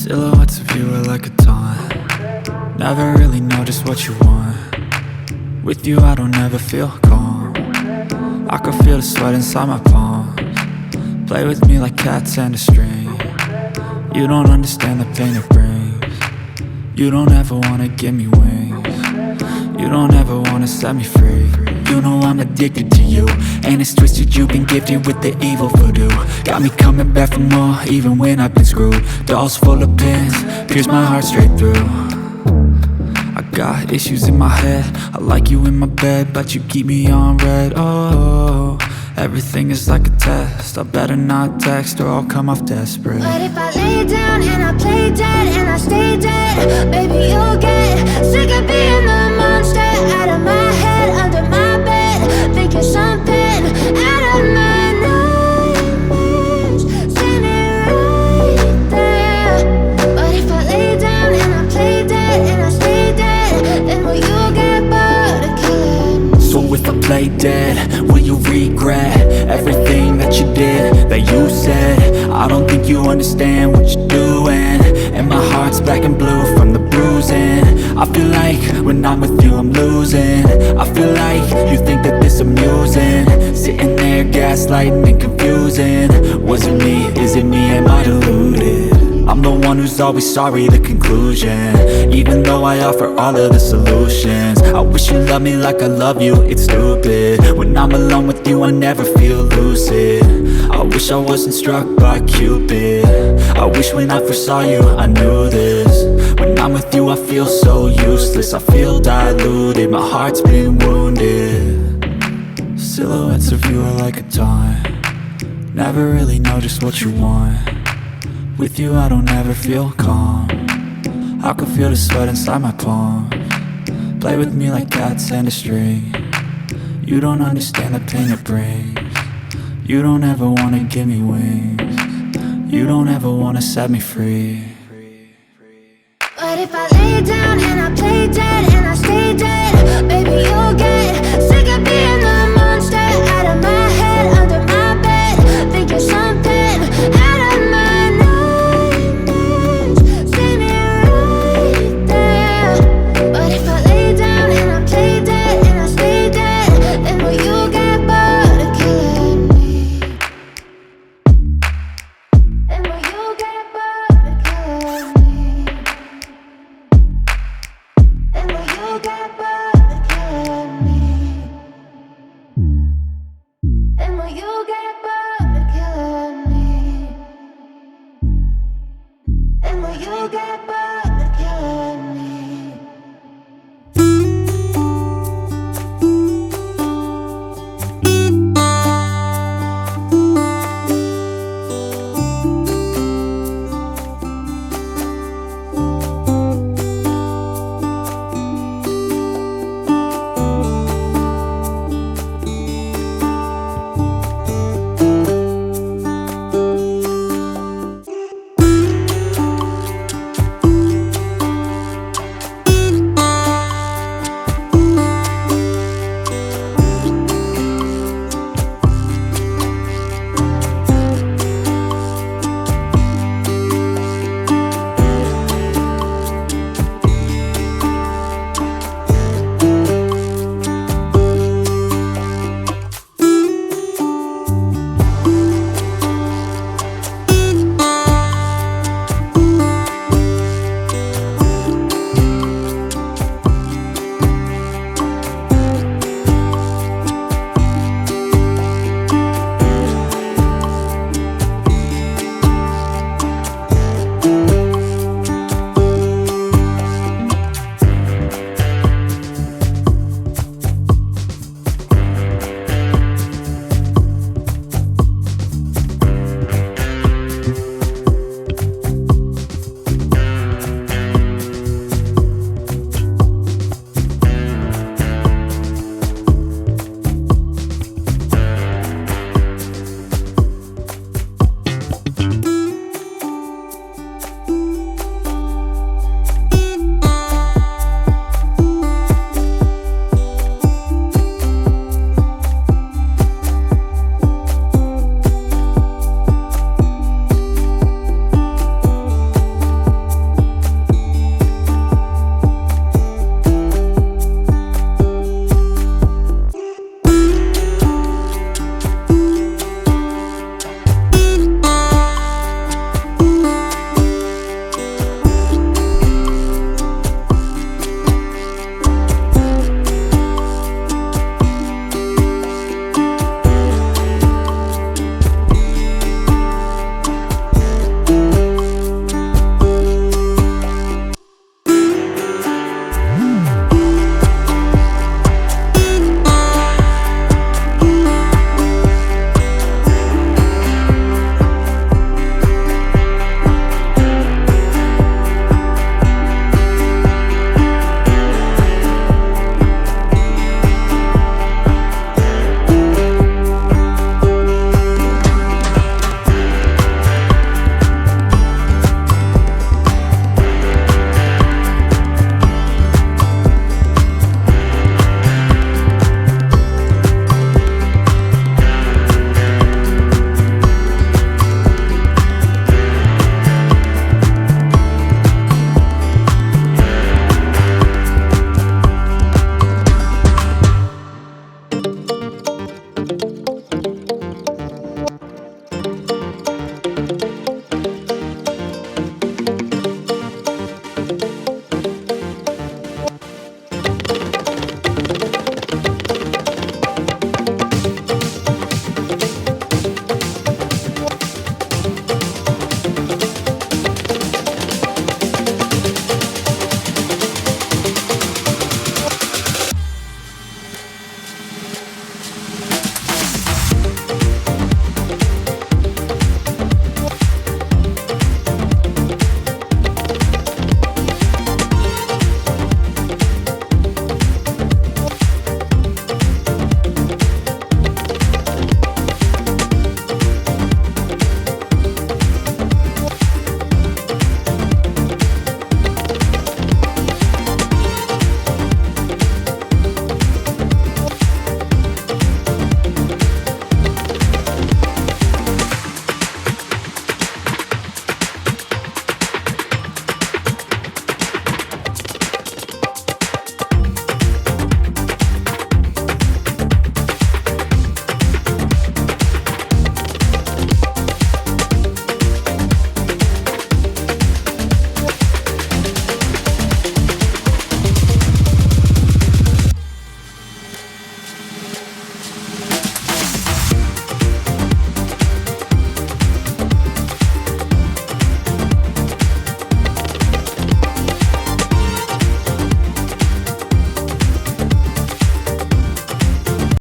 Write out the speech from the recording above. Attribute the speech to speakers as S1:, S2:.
S1: Silhouettes of you are like a taunt. Never really know just what you want. With you I don't ever feel calm. I can feel the sweat inside my palms. Play with me like cats and a string. You don't understand the pain it brings. You don't ever wanna give me wings. You don't ever wanna set me free. You know I'm addicted to you, and it's twisted, you've been gifted with the evil voodoo. Got me coming back for more, even when I've been screwed. Dolls full of pins, pierce my heart straight through. I got issues in my head, I like you in my bed, but you keep me on red. Oh, everything is like a test, I better not text or I'll come off desperate.
S2: But if I lay down and I play dead and I stay dead, baby you'll get sick of being the monster out of my head, under my bed, thinking something out of my nightmares, standing right there. But if I lay down and I play dead and I stay dead, then will you get bored of killing me?
S1: So if I play dead, will you regret everything that you did, that you said? I don't think you understand what you're doing, and my heart's black and blue from the bruising. I feel like when I'm with you I'm losing. I feel like you think that this amusing, sitting there gaslighting and confusing. Was it me? Is it me? Am I deluded? I'm the one who's always sorry, the conclusion, even though I offer all of the solutions. I wish you loved me like I love you, it's stupid. When I'm alone with you I never feel lucid. I wish I wasn't struck by Cupid. I wish when I first saw you I knew this. When I'm with you I feel so useless, I feel diluted, my heart's been wounded. Silhouettes of you are like a taunt. Never really know just what you want. With you I don't ever feel calm. I can feel the sweat inside my palms. Play with me like cats and a string. You don't understand the pain it brings. You don't ever wanna give me wings. You don't ever wanna set me free.
S2: But if I lay down and I play dead and I stay dead, baby you'll get sick of being the monster out of my head, under my bed, thinking something out of my nightmares, standing right there. But if I lay down and I play dead and I stay dead, then will you get bored of killing me? Then will you get bored of killing me? And will you get bored of killing me? And will you get bored of killing me? And will you get bored?